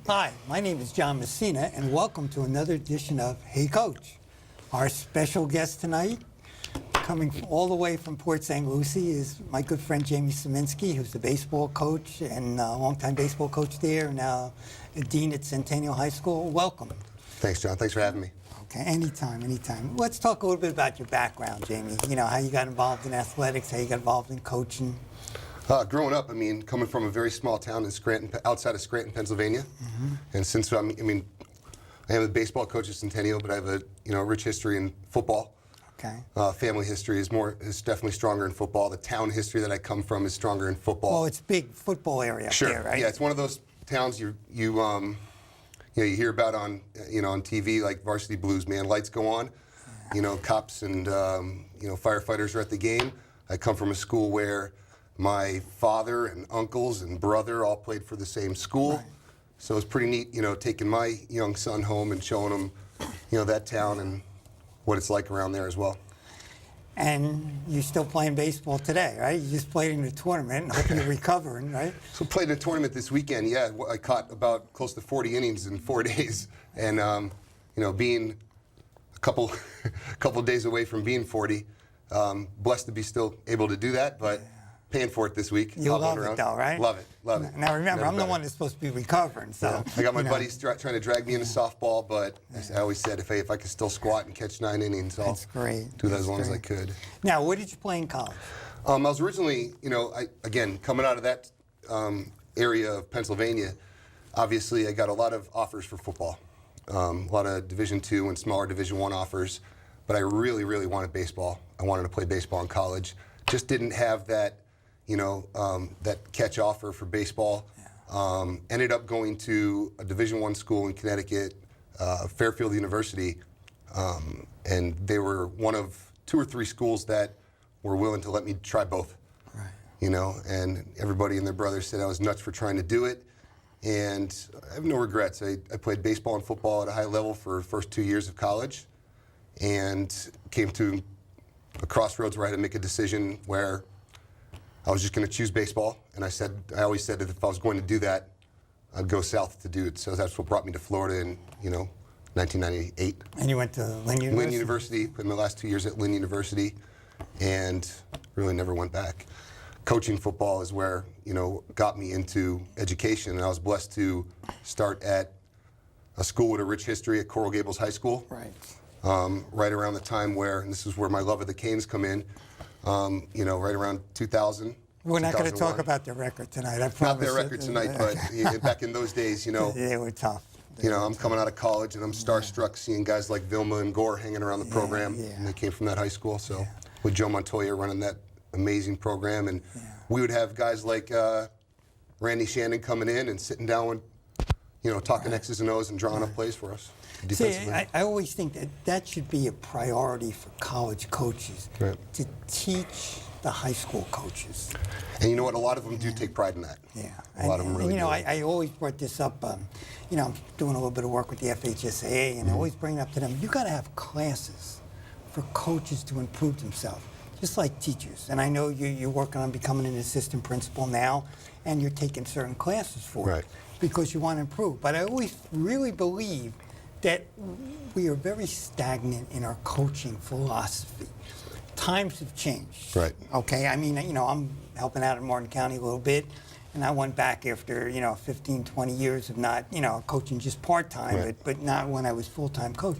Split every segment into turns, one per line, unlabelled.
Hi, my name is John Messina, and welcome to another edition of Hey Coach. Our special guest tonight, coming all the way from Port St. Lucie, is my good friend Jaime Siminski, who's the baseball coach and a longtime baseball coach there, now a dean at Centennial High School. Welcome.
Thanks, John. Thanks for having me.
Okay, anytime, anytime. Let's talk a little bit about your background, Jaime. You know, how you got involved in athletics, how you got involved in coaching.
Growing up, coming from a very small town in Scranton, outside of Scranton, Pennsilvania, and since I am a baseball coach at Centennial, but I have a rich history in football.
Okay.
Family history is definitely stronger in football. The town history that I come from is stronger in football.
Well, it's a big football area up there, right?
Yeah, it's one of those towns you hear about on TV, like Varsity Blues. Man, lights go on. Cops and firefighters are at the game. I come from a school where my father and uncles and brother all played for the same school.
Right.
So it's pretty neat, taking my young son home and showing him, that town and what it's like around there as well.
And you're still playing baseball today, right? You just played in a tournament and hoping you're recovering, right?
So played in a tournament this weekend, yeah. I caught about close to 40 innings in 4 days. And, being a couple days away from being 40, blessed to be still able to do that, but paying for it this week.
You love it though, right?
Love it.
Now remember,
Never
I'm the
better.
one that's supposed to be recovering, so.
Yeah. I got my buddies trying to drag me into softball, but I always said if I could still squat and catch 9 innings, I'll
That's great.
do that
That's
as long as I
great.
could.
Now, where did you play in college?
I was originally, coming out of that area of Pennsylvania, obviously I got a lot of offers for football, a lot of Division II and smaller Division I offers, but I really, really wanted baseball. I wanted to play baseball in college. Just didn't have that, that catch offer for baseball. Ended up going to a Division I school in Connecticut, Fairfield University, and they were one of 2 or 3 schools that were willing to let me try both.
Right.
And everybody and their brothers said I was nuts for trying to do it. And I have no regrets. I played baseball and football at a high level for the first 2 years of college and came to a crossroads where I had to make a decision where I was just going to choose baseball. And I always said that if I was going to do that, I'd go south to do it. So that's what brought me to Florida in, 1998.
And you went to Lynn University?
Lynn University, put my last 2 years at Lynn University, and really never went back. Coaching football is where, got me into education, and I was blessed to start at a school with a rich history at Coral Gables High School.
Right.
Right around the time where, and this is where my love of the Canes come in, right around 2000.
We're not going to
2001.
talk about their record tonight, I promise.
Not their record tonight, but back in those days,
They were tough.
I'm coming out of college and I'm starstruck seeing guys like Vilma and Gore hanging around the program.
Yeah.
And they came from that high school. So with Joe Montoya running that amazing program, and we would have guys like Randy Shannon coming in and sitting down with, talking X's and O's and drawing up plays for us.
See, I always think that should be a priority for college coaches, to teach the high school coaches.
And you know what? A lot of them do take pride in that.
Yeah.
A lot of them really do.
I always brought this up. I'm doing a little bit of work with the FHSAA, and I always bring it up to them. You got to have classes for coaches to improve themselves, just like teachers. And I know you're working on becoming an assistant principal now, and you're taking certain classes for it because you want to improve. But I always really believe that we are very stagnant in our coaching philosophy. Times have changed.
Right.
Okay, I'm helping out in Martin County a little bit, and I went back after, 15, 20 years of not, coaching just part-time, but not when I was full-time coach.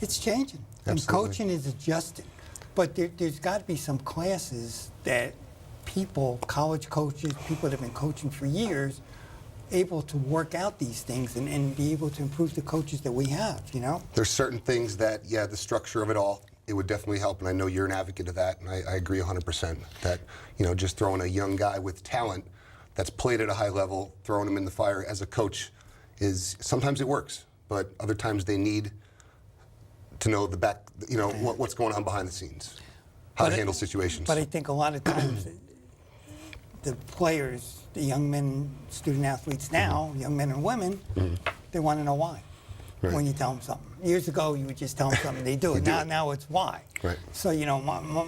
It's changing.
Absolutely.
And coaching is adjusting. But there's got to be some classes that people, college coaches, people that have been coaching for years, able to work out these things and be able to improve the coaches that we have,
There's certain things that, the structure of it all, it would definitely help, and I know you're an advocate of that, and I agree 100%, that, just throwing a young guy with talent that's played at a high level, throwing him in the fire as a coach sometimes it works, but other times they need to know the back, what's going on behind the scenes, how to handle situations.
But I think a lot of times the players, the young men, student athletes now, young men and women, they want to know why. When you tell them something. Years ago, you would just tell them something, they do it. Now it's why.
Right.
So,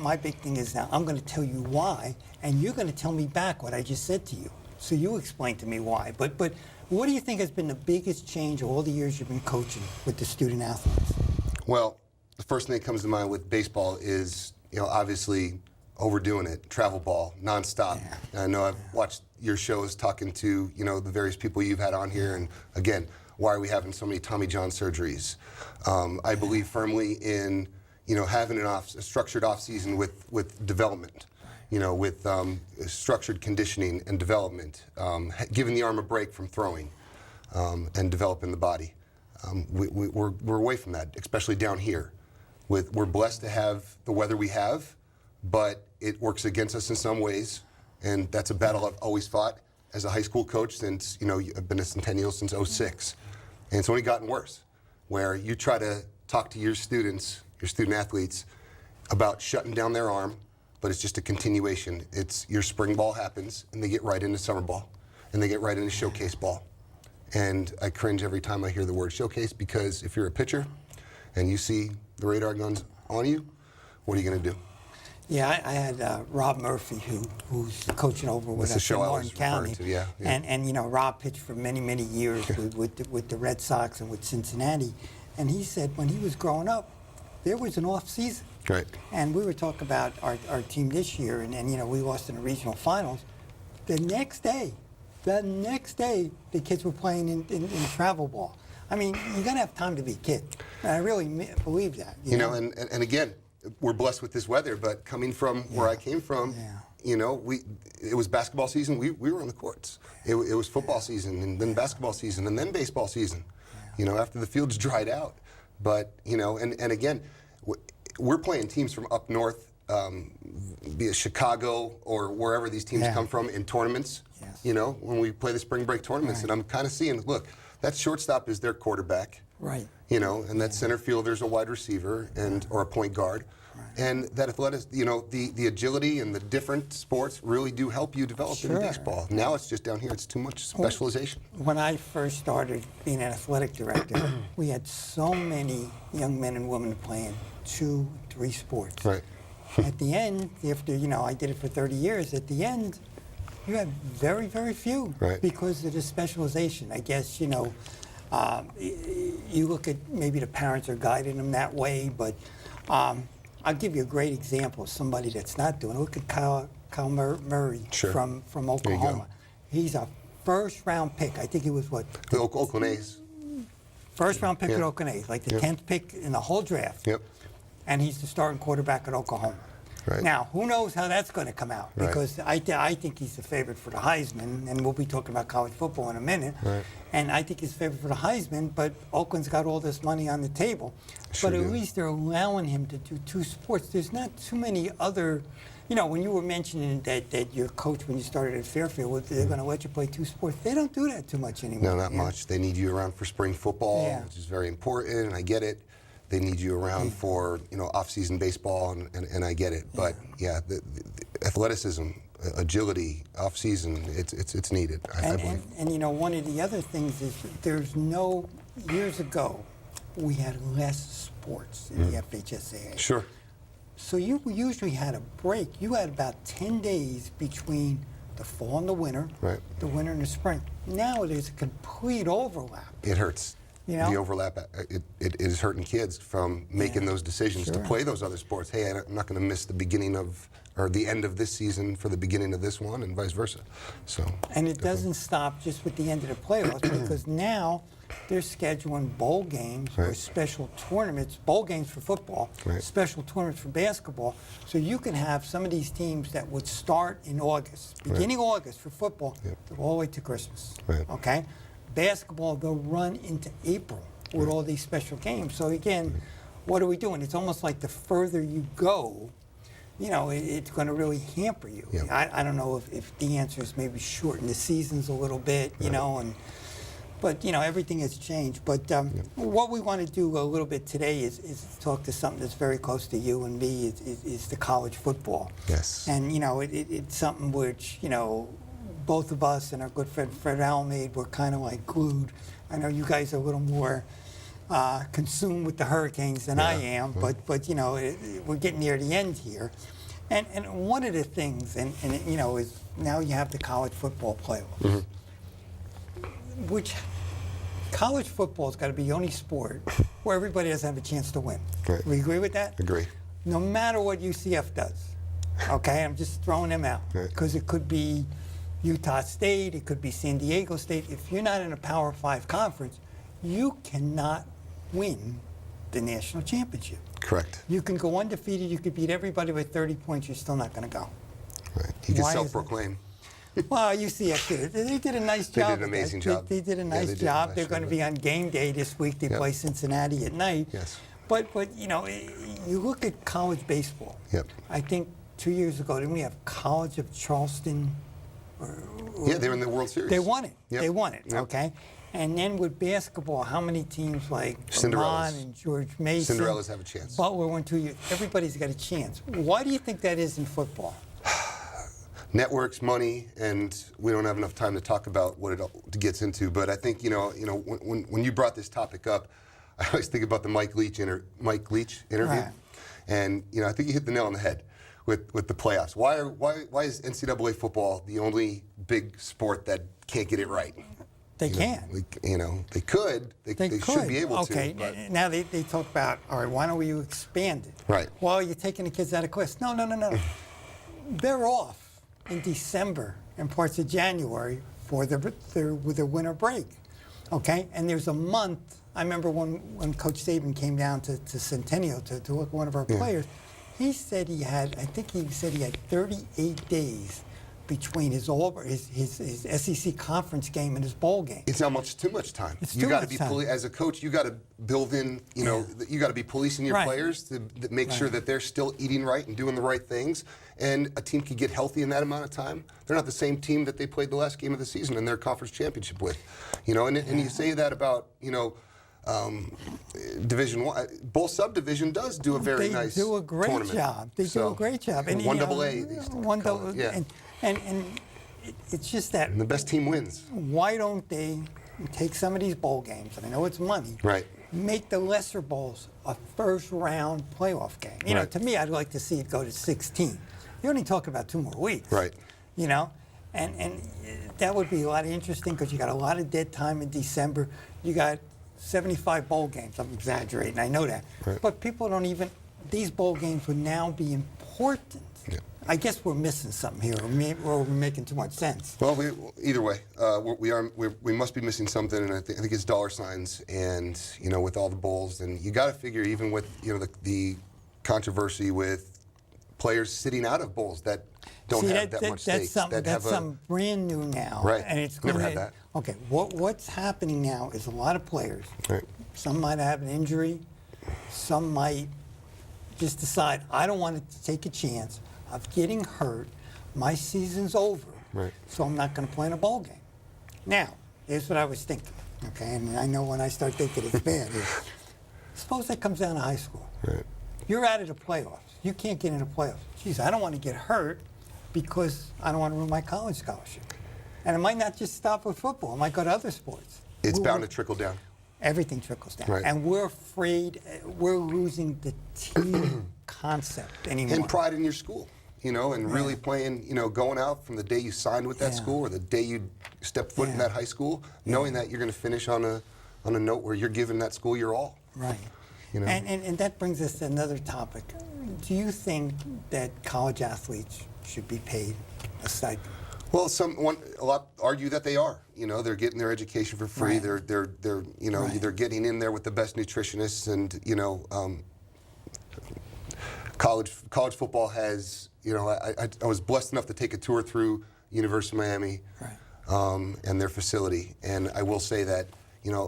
my big thing is now I'm going to tell you why, and you're going to tell me back what I just said to you. So you explain to me why. But What do you think has been the biggest change all the years you've been coaching with the student athletes?
Well, the first thing that comes to mind with baseball is, obviously overdoing it, travel ball, nonstop.
Yeah.
I know I've watched your shows talking to, the various people you've had on here, and again, why are we having so many Tommy John surgeries? I believe firmly in, having a structured off season with development, with structured conditioning and development, giving the arm a break from throwing, and developing the body. We're away from that, especially down here. We're blessed to have the weather we have, but it works against us in some ways, and that's a battle I've always fought as a high school coach since, I've been a Centennial since '06. And it's only gotten worse, where you try to talk to your students, your student athletes, about shutting down their arm, but it's just a continuation. It's your spring ball happens, and they get right into summer ball, and they get right into showcase ball. And I cringe every time I hear the word showcase, because if you're a pitcher and you see the radar guns on you, what are you going to do?
Yeah, I had Rob Murphy, who's coaching over with us in Martin County.
Yeah.
And Rob pitched for many, many years with the Red Sox and with Cincinnati. And he said when he was growing up, there was an off season.
Right.
And we were talking about our team this year, and we lost in the regional finals. The next day, the kids were playing in travel ball. I mean, you're going to have time to be a kid. And I really believe that.
You know, and again, we're blessed with this weather, but coming from where I came from, it was basketball season. We were on the courts. It was football season, and then basketball season, and then baseball season. After the fields dried out. But and again, we're playing teams from up north, be it Chicago or wherever these teams come from in tournaments. Yes. When we play the spring break tournaments, and I'm kind of seeing, look, that shortstop is their quarterback.
Right.
And that center fielder's a wide receiver or a point guard. Right. And that the agility and the different sports really do help you develop in baseball. Now it's just down here, it's too much specialization.
When I first started being an athletic director, we had so many young men and women playing 2, 3 sports.
Right.
At the end, after, I did it for 30 years, at the end, you had very, very few because of the specialization. I guess, you look at maybe the parents are guiding them that way, but I'll give you a great example of somebody that's not doing it. Look at Kyle Murray from Oklahoma. He's a first-round pick. I think he was what?
The Oakland A's.
First-round pick at Oakland A's, like the 10th pick in the whole draft.
Yep.
And he's the starting quarterback at Oklahoma.
Right.
Now, who knows how that's going to come out? Because I think he's the favorite for the Heisman, and we'll be talking about college football in a minute.
Right.
And I think he's the favorite for the Heisman, but Oakland's got all this money on the table.
Sure
but at
do.
least they're allowing him to do 2 sports. There's not too many other, when you were mentioning that your coach, when you started at Fairfield, they're going to let you play 2 sports. They don't do that too much anymore.
No, not much. They need you around for spring football, which is very important, and I get it. They need you around for off-season baseball, and I get it. But the athleticism, agility, off-season, it's needed. I believe.
And one of the other things is years ago, we had less sports in the FHSAA.
Sure.
So you usually had a break. You had about 10 days between the fall and the winter, the winter and the spring. Now there's a complete overlap.
It hurts. The overlap, it is hurting kids from making those decisions to play those other sports. Hey, I'm not going to miss the beginning of, or the end of this season for the beginning of this one, and vice versa. So.
And it doesn't stop just with the end of the playoffs, because now they're scheduling bowl games or special tournaments, bowl games for football, special tournaments for basketball. So you can have some of these teams that would start in August, beginning August for football, all the way to Christmas. Okay? Basketball, they'll run into April with all these special games. So again, what are we doing? It's almost like the further you go, it's going to really hamper you. I don't know if the answer is maybe shorten the seasons a little bit, but everything has changed. But what we want to do a little bit today is talk to something that's very close to you and me, is the college football.
Yes.
And it's something which both of us and our good friend Fred Almeida were kind of like glued. I know you guys are a little more consumed with the Hurricanes than I am, but we're getting near the end here. And one of the things, is now you have the college football playoffs. which college football's got to be the only sport where everybody doesn't have a chance to win.
Right.
We agree with that?
Agree.
No matter what UCF does. Okay, I'm just throwing them out because it could be Utah State, it could be San Diego State. If you're not in a Power 5 conference, you cannot win the national championship.
Correct.
You can go undefeated, you could beat everybody by 30 points, you're still not going to go.
Right. You can
Why is
self-proclaim.
Well, UCF did. They did a nice
They
job.
did an amazing
They-
job.
They did a
Yeah,
nice
they did
job.
last
They're
year,
going to
but-
be on game day this week. They
Yep.
play Cincinnati at night.
Yes.
But you know, you look at college baseball.
Yep.
I think 2 years ago, didn't we have College of Charleston?
Yeah, they were in the World Series.
They won it.
Yep.
They won it.
Yep.
Okay. And then with basketball, how many teams like
Cinderellas.
Vermont and George Mason?
Cinderellas have a chance.
Butler won 2 years. Everybody's got a chance. Why do you think that is in football?
Networks, money, and we don't have enough time to talk about what it all gets into. But I think when you brought this topic up, I always think about the Mike Leach interview,
Right.
and I think you hit the nail on the head with the playoffs. Why is NCAA football the only big sport that can't get it right?
They can.
They could. They should be able to.
Okay,
but-
now they talk about, all right, why don't we expand it?
Right.
Well, you're taking the kids out of class. No. They're off in December and parts of January for the winter break. Okay? And there's a month. I remember when Coach Saban came down to Centennial to look at one of our players, he said he had 38 days between his SEC conference game and his bowl game.
It's not too much time.
It's
You
too
got to
much
be
time.
as a coach. You got to build in. You got to be policing your
Right.
players to make sure that they're still eating right and doing the right things. And a team can get healthy in that amount of time. They're not the same team that they played the last game of the season in their conference championship with. And you say that about Division One. Both subdivision does do a very nice
They do a great
tournament.
job. They do a great job.
And 1AA. They used to
One
call
double.
it, yeah.
And it's just that.
And the best team wins.
Why don't they take some of these bowl games, and I know it's money,
Right.
make the lesser bowls a first-round playoff game?
Right.
To me, I'd like to see it go to 16. You're only talking about 2 more weeks.
Right.
And that would be a lot interesting because you got a lot of dead time in December. You got 75 bowl games. I'm exaggerating, I know that.
Right.
But people don't even, these bowl games would now be important.
Yeah.
I guess we're missing something here, or we're making too much sense.
Well, either way, we must be missing something, and I think it's dollar signs, and with all the bowls, and you got to figure even with the controversy with players sitting out of bowls that don't have that much stakes.
That's something brand new now,
Right.
And it's
Never
gonna,
had that.
Okay, what's happening now is a lot of players.
Right.
Some might have an injury. Some might just decide, I don't want to take a chance of getting hurt. My season's over,
Right.
so I'm not going to play in a bowl game. Now, here's what I was thinking, okay? And I know when I start thinking it's bad. Suppose that comes down to high school.
Right.
You're out of the playoffs. You can't get in the playoffs. Geez, I don't want to get hurt because I don't want to ruin my college scholarship. And it might not just stop with football. It might go to other sports.
It's bound to trickle down.
Everything trickles down.
Right.
And we're afraid we're losing the team concept anymore.
And pride in your school, and really playing, going out from the day you signed with that
Yeah.
school or the day you stepped foot in
Yeah.
that high school, knowing that you're going to finish on a note where you're giving that school your all.
Right.
You know?
And that brings us to another topic. Do you think that college athletes should be paid a stipend?
Well, a lot argue that they are. They're getting their education for free.
Right.
They're
Right.
they're getting in there with the best nutritionists, and college football has. I was blessed enough to take a tour through University of Miami,
Right.
And their facility, and I will say that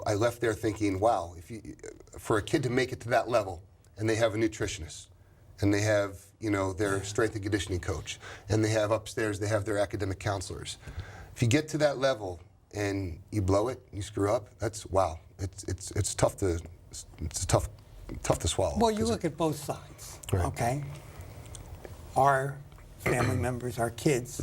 I left there thinking, wow, for a kid to make it to that level, and they have a nutritionist, and they have their strength and conditioning coach, and they have upstairs they have their academic counselors. If you get to that level and you blow it, you screw up, that's wow. It's tough to swallow.
Well, you look at both sides,
Right.
okay? Our family members, our kids,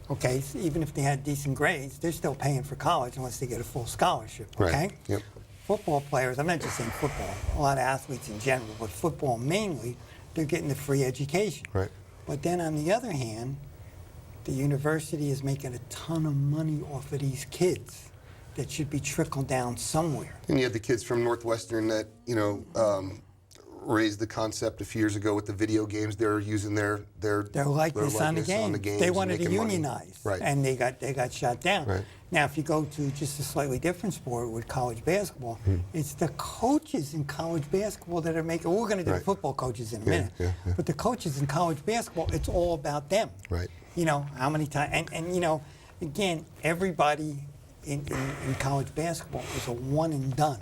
okay, so even if they had decent grades, they're still paying for college unless they get a full scholarship, okay?
Right. Yep.
Football players, I'm not just saying football, a lot of athletes in general, but football mainly, they're getting the free education.
Right.
But then on the other hand, the university is making a ton of money off of these kids. that should be trickled down somewhere.
And you had the kids from Northwestern that, raised the concept a few years ago with the video games. They're using their
likeness on the
games
game. They
and
wanted to
making money.
unionize,
Right.
and they got shot down.
Right.
Now, if you go to just a slightly different sport with college basketball, it's the coaches in college basketball that are making. We're going to do
Right.
the football coaches in a
Yeah,
minute,
yeah.
but the coaches in college basketball, it's all about them.
Right.
How many times, and again, everybody in college basketball is a one and done,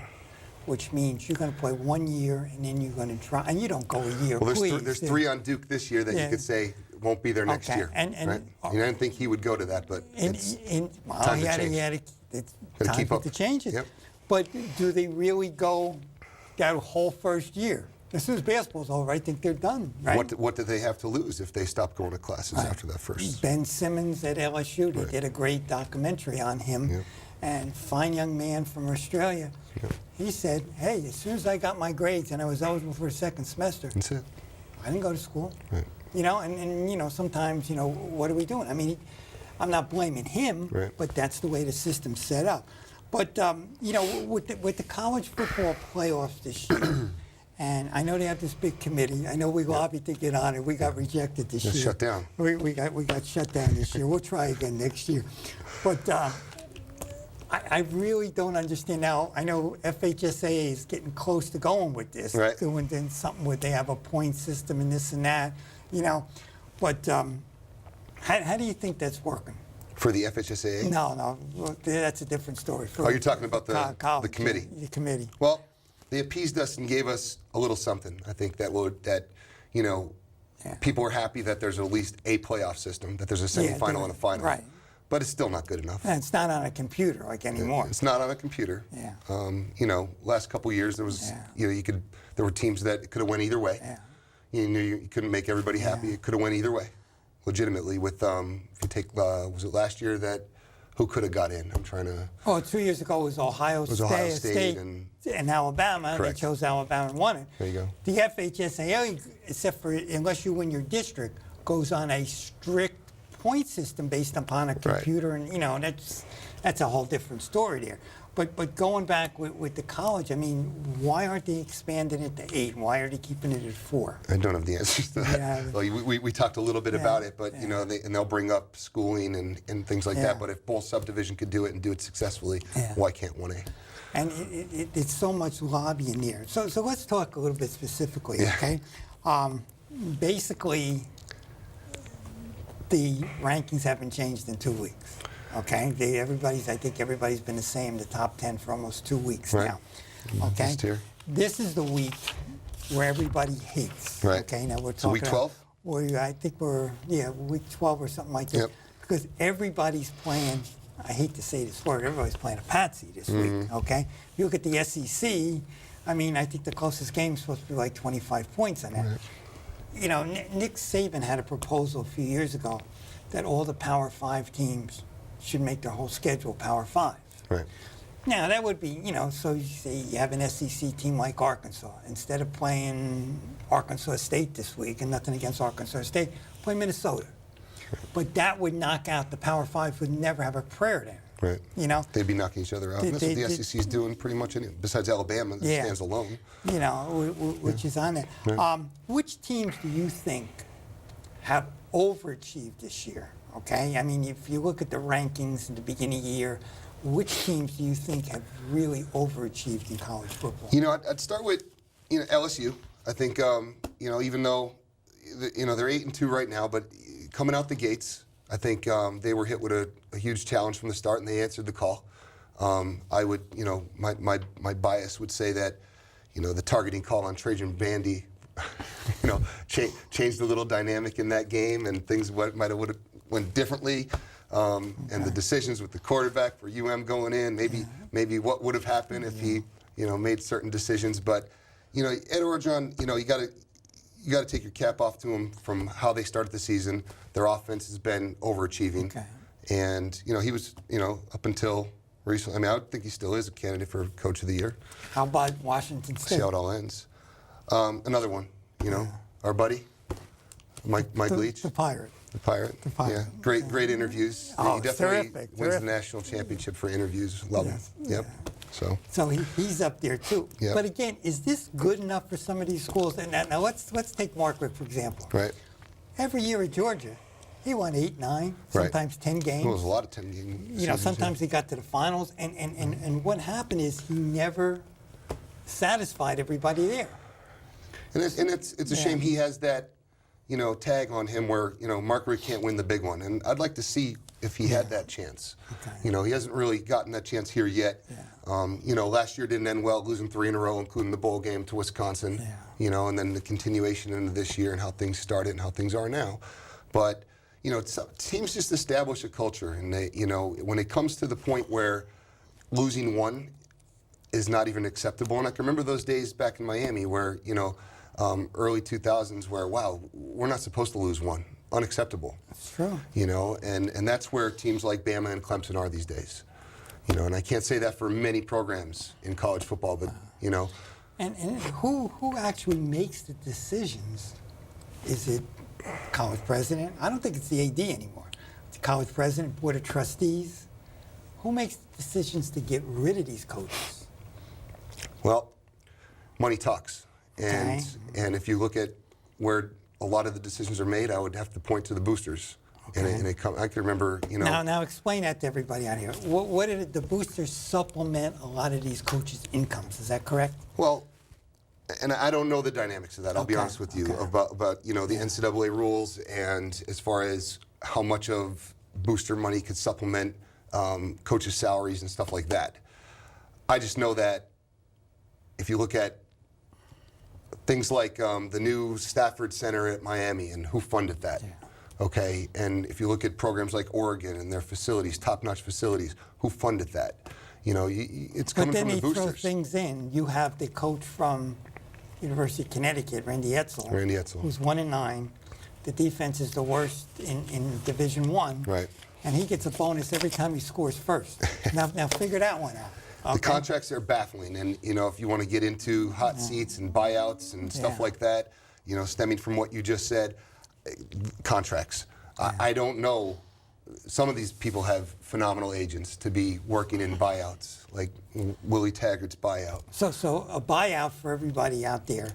which means you're going to play 1 year and then you're going to try, and you don't go a year.
Well,
please.
there's 3 on Duke this year that
Yeah.
you could say won't be there next
Okay.
year.
And-
right? I didn't think he would go to that, but it's
Well,
time
he
to
had
change.
it's
Gotta
time
keep
for
up.
the changes.
Yep.
But do they really go that whole first year? As soon as basketball's over, I think they're done, right?
What do they have to lose if they stop going to classes
Right.
after that first?
Ben Simmons at LSU, they
Right.
did a great documentary on him.
Yep.
And fine young man from Australia,
Yep.
he said, hey, as soon as I got my grades and I was eligible for a second semester,
That's it.
I didn't go to school.
Right.
And sometimes, what are we doing? I mean, I'm not blaming him,
Right.
but that's the way the system's set up. But, with the college football playoffs this year, and I know they have this big committee. I know we lobbied to get on it. We got rejected this
Just
year.
shut down.
We got shut down this year. We'll try again next year. But I really don't understand now. I know FHSAA is getting close to going with this,
Right.
doing then something where they have a point system and this and that, But how do you think that's working?
For the FHSAA?
No, well, that's a different story.
Oh, you're talking about the
college,
committee.
The committee.
Well, they appeased us and gave us a little something. I think people are happy that there's at least a playoff system, that there's a
Yeah,
semifinal and a final.
right.
But it's still not good enough.
And it's not on a computer like anymore.
It's not on a computer.
Yeah.
Last couple of years there was,
Yeah.
there were teams that could have went either way.
Yeah.
You couldn't make everybody happy. It could have went either way, legitimately. With if you take, was it last year that who could have got in? I'm trying to.
Oh, 2 years ago it was Ohio State and Alabama.
Correct.
They chose Alabama and won it.
There you go.
The FHSAA, except for unless you win your district, goes on a strict point system based upon a computer, and that's a whole different story there. But going back with the college, I mean, why aren't they expanding it to 8? Why are they keeping it at 4?
I don't have the answers to that.
Yeah.
Well, we talked a little bit about it, but
Yeah.
they'll bring up schooling and things like
Yeah.
that. But if both subdivision could do it and do it successfully,
Yeah.
why can't 1A?
And it's so much lobbying there. So let's talk a little bit specifically,
Yeah.
okay? Basically, the rankings haven't changed in 2 weeks, okay? I think everybody's been the same, the top 10 for almost 2 weeks
Right.
now, okay?
Just here.
This is the week where everybody hates,
Right.
okay? Now we're talking
So week 12?
I think we're week 12 or something like that.
Yep.
Because everybody's playing, I hate to say this word, everybody's playing a patsy this
Mm-hmm.
week, okay? You look at the SEC, I mean, I think the closest game is supposed to be like 25 points on that.
Right.
Nick Saban had a proposal a few years ago that all the Power 5 teams should make their whole schedule Power 5.
Right.
Now, that would be, so you say you have an SEC team like Arkansas. Instead of playing Arkansas State this week, and nothing against Arkansas State, play Minnesota. But that would knock out the Power 5 would never have a prayer there.
Right. They'd be knocking each other out. And that's what the SEC is doing pretty much besides Alabama, that stands alone.
Which is on it.
Right.
Which teams do you think have overachieved this year? Okay, I mean, if you look at the rankings in the beginning of the year, which teams do you think have really overachieved in college football?
I'd start with LSU. I think even though they're 8-2 right now, but coming out the gates, I think they were hit with a huge challenge from the start, and they answered the call. I would, my bias would say that, the targeting call on Trajan Bandy, changed a little dynamic in that game, and things would have went differently. And the decisions with the quarterback for going in, maybe what would have happened if he, made certain decisions. But, Ed Orgeron, you got to take your cap off to him from how they started the season. Their offense has been overachieving.
Okay.
And, he was, up until recently, I mean, I would think he still is a candidate for Coach of the Year.
How about Washington State?
See how it all ends. Another one, our buddy, Mike Leach.
The Pirate.
The Pirate.
The Pirate.
Yeah, great interviews.
Oh,
He definitely
terrific,
wins
terrific.
the national championship for interviews. Love
Yes,
him. Yep. So.
So he's up there too.
Yep.
But again, is this good enough for some of these schools? And now let's take Markwick, for example.
Right.
Every year at Georgia, he won 8, 9, sometimes 10 games.
Well, it was a lot of 10 games.
You know, sometimes he got to the finals, and what happened is he never satisfied everybody there.
And it's a shame he has that, you know, tag on him where, you know, Markwick can't win the big one. And I'd like to see if he had that chance.
Okay.
You know, he hasn't really gotten that chance here yet.
Yeah.
You know, last year didn't end well, losing 3 in a row, including the bowl game to Wisconsin.
Yeah.
You know, and then the continuation into this year and how things started and how things are now. But, you know, teams just establish a culture. And, they, you know, when it comes to the point where losing one is not even acceptable. And I can remember those days back in Miami where, you know, early 2000s where, wow, we're not supposed to lose one. Unacceptable.
That's true.
You know, and that's where teams like Bama and Clemson are these days. You know, and I can't say that for many programs in college football, but, you know.
And who actually makes the decisions? Is it college president? I don't think it's the AD anymore. It's the college president, board of trustees. Who makes the decisions to get rid of these coaches?
Well, money talks. And
Okay.
and if you look at where a lot of the decisions are made, I would have to point to the boosters.
Okay.
And I can remember, you know.
Now explain that to everybody out here. What did the boosters supplement a lot of these coaches' incomes? Is that correct?
Well, and I don't know the dynamics of that. I'll be
Okay,
honest with you
okay.
about you know the NCAA rules and as far as how much of booster money could supplement coaches' salaries and stuff like that. I just know that if you look at things like the new Stafford Center at Miami and who funded that.
Yeah.
Okay, and if you look at programs like Oregon and their facilities, top-notch facilities, who funded that? You know, it's
But
coming
then
from the
they throw
boosters.
things in. You have the coach from University of Connecticut, Randy Edsall.
Randy Edsall.
Who's 1-9. The defense is the worst in Division I.
Right.
And he gets a bonus every time he scores first. now figure that one out.
The
Okay?
contracts are baffling, and you know, if you want to get into hot seats and buyouts and stuff
Yeah.
like that, you know, stemming from what you just said, contracts. I don't know. Some of these people have phenomenal agents to be working in buyouts, like Willie Taggart's buyout.
So a buyout for everybody out there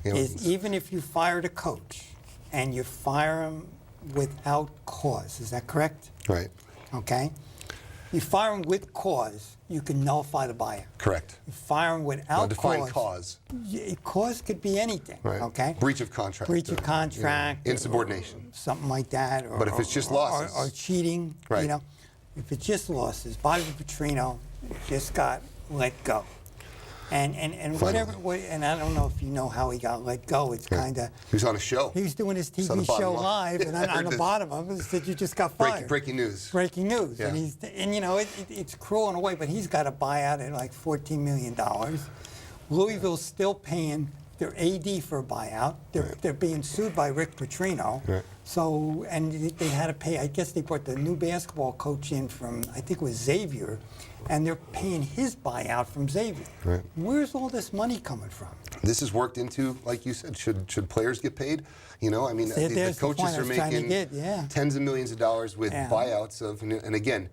You know,
is even if you fired a coach and you fire him without cause. Is that correct?
Right.
Okay. You fire him with cause, you can nullify the buyout.
Correct.
You fire him
Now,
without
define cause.
Cause could be anything.
Right.
Okay.
Breach of contract.
Breach of
or,
contract.
you know, insubordination.
Something like that. Or,
But if it's just losses.
Or cheating.
Right.
You know, if it's just losses, Bobby Petrino just got let go. And whatever. And I don't know if you know how he got let go. It's kind of.
He was on a show.
He was doing his
It's on the
TV
bottom
show
line.
live, and
I
on
heard
the
this.
bottom of it said you just got fired.
Breaking news.
Breaking news.
Yeah.
And you know, it's cruel in a way, but he's got a buyout at like $14 million. Louisville's still paying their AD for a buyout. They're being sued by Rick Petrino.
Right.
So, and they had to pay, I guess they brought the new basketball coach in from, I think it was Xavier, and they're paying his buyout from Xavier.
Right.
Where's all this money coming from?
This is worked into, like you said, should players get paid? You know, I mean, the
There's the
coaches
point I
are
was trying to
making
get, yeah.
tens of millions of dollars with
Yeah.
buyouts of, and again,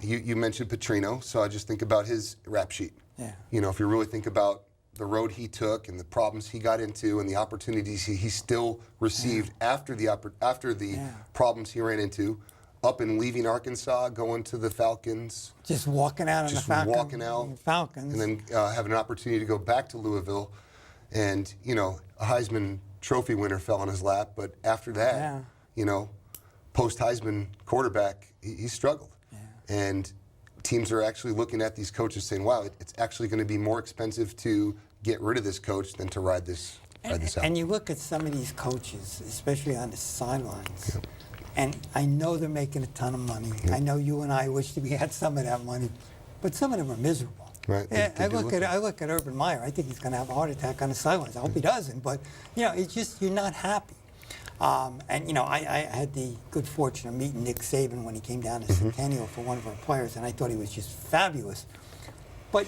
you mentioned Petrino, so I just think about his rap sheet.
Yeah.
You know, if you really think about the road he took and the problems he got into and the opportunities he still received after the problems he ran into, up and leaving Arkansas, going to the Falcons.
Just walking out on
Just
the Falcons.
walking out,
Falcons.
and then having an opportunity to go back to Louisville, and you know, a Heisman Trophy winner fell on his lap. But after that,
Yeah.
you know, post Heisman quarterback, he struggled, and teams are actually looking at these coaches saying, "Wow, it's actually going to be more expensive to get rid of this coach than to ride this out."
And you look at some of these coaches, especially on the sidelines, and I know they're making a ton of money. I know you and I wish that we had some of that money, but some of them are miserable.
Right.
Yeah,
They
I
do
look at Urban Meyer. I think he's going to have a heart attack on the sidelines. I hope he doesn't, but you know, it's just you're not happy. And you know, I had the good fortune of meeting Nick Saban when he came down to Centennial for one of our players, and I thought he was just fabulous. But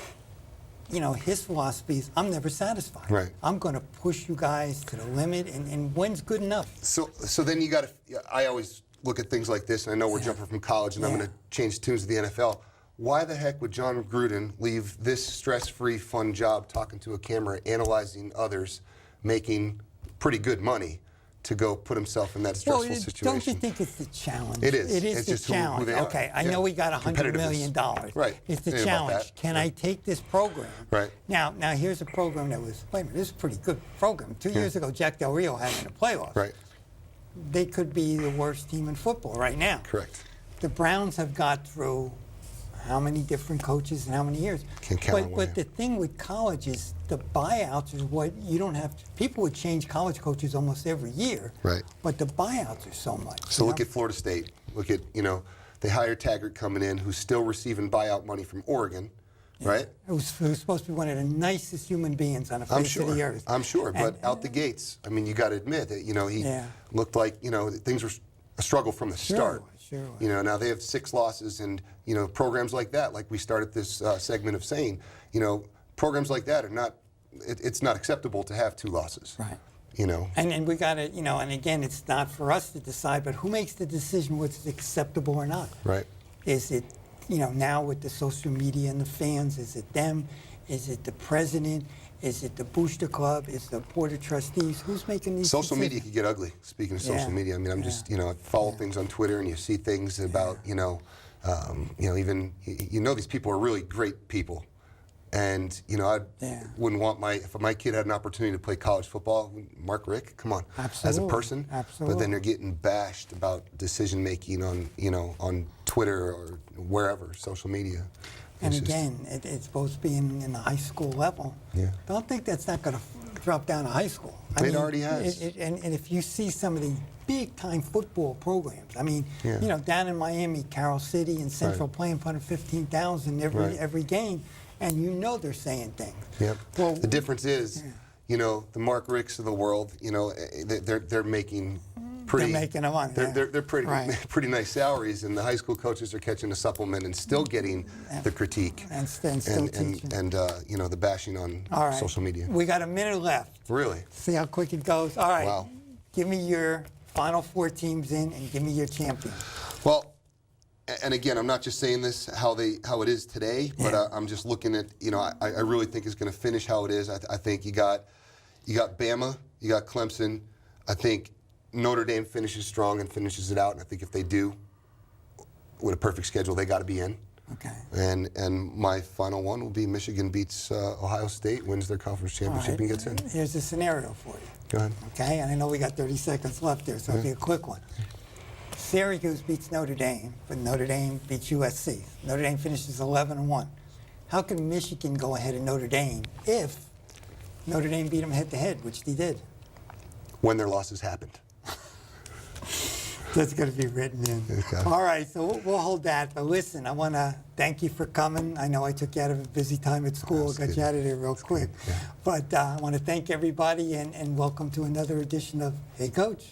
his philosophy is, I'm never satisfied.
Right.
I'm going to push you guys to the limit, and when's good enough?
So then you got to. I always look at things like this, and I know we're jumping from college, and I'm going to change tunes to the NFL. Why the heck would John Gruden leave this stress-free, fun job talking to a camera, analyzing others, making pretty good money, to go put himself in that stressful situation?
Don't you think it's the challenge?
It is.
It is
It's
the
just who
challenge.
they are.
Okay, I know we got $100 million.
Right.
It's the
Ain't about
challenge.
that.
Can I take this program?
Right.
Now here's a program that was, wait a minute, this is a pretty good program. 2 years ago, Jack Del Rio had it in the playoffs.
Right.
They could be the worst team in football right now.
Correct.
The Browns have got through how many different coaches and how many years?
Can't count on one
But the thing with college is the buyouts is what you don't have to. People would change college coaches almost every year.
Right.
But the buyouts are so much.
So look at Florida State. Look at, they hired Taggart coming in, who's still receiving buyout money from Oregon, right?
Who's supposed to be one of the nicest human beings on the face of the earth.
I'm sure. But out the gates, I mean, you got to admit that, he looked like, things were a struggle from the start.
Sure.
Now they have 6 losses, and programs like that, like we started this segment of saying, programs like that are not. It's not acceptable to have 2 losses.
Right.
And
we got to, and again, it's not for us to decide, but who makes the decision what's acceptable or not?
Right.
Is it, now with the social media and the fans, is it them? Is it the president? Is it the Booster Club? Is it the Board of Trustees? Who's making these
Social
decisions?
media can get ugly. Speaking of social media, I mean, I'm just, I follow things on Twitter, and you see things about, even, these people are really great people. And, I wouldn't want if my kid had an opportunity to play college football, Mark Richt, come on, as a person.
Absolutely.
But then they're getting bashed about decision making on, on Twitter or wherever, social media.
And again, it's supposed to be in the high school level.
Yeah.
Don't think that's not going to drop down to high school.
It already has.
And if you see some of the big-time football programs, I mean, down in Miami, Carroll City and Central playing in front of 15,000 every game, and they're saying things.
Yep.
Well,
the difference is, the Mark Ricks of the world, they're making pretty.
They're making a money.
They're pretty nice salaries, and the high school coaches are catching a supplement and still getting the critique
and still teaching.
And the bashing on social media.
We got a minute left.
Really?
See how quick it goes. All right.
Wow.
Give me your final 4 teams in, and give me your champion.
Well, and again, I'm not just saying this how it is today, but I'm just looking at, I really think it's going to finish how it is. I think you got Bama, you got Clemson. I think Notre Dame finishes strong and finishes it out, and I think if they do, with a perfect schedule, they got to be in.
Okay.
And my final one will be Michigan beats Ohio State, wins their conference championship, and gets in.
Here's a scenario for you.
Go ahead.
Okay, and I know we got 30 seconds left there, so it'll be a quick one. Syracuse beats Notre Dame, but Notre Dame beats USC. Notre Dame finishes 11-1. How can Michigan go ahead of Notre Dame if Notre Dame beat them head-to-head, which they did?
When their losses happened.
That's going to be written in.
Okay.
All right, so we'll hold that. But listen, I want to thank you for coming. I know I took you out of a busy time at school. Got you out of there real quick.
Yeah.
But I want to thank everybody and welcome to another edition of Hey Coach.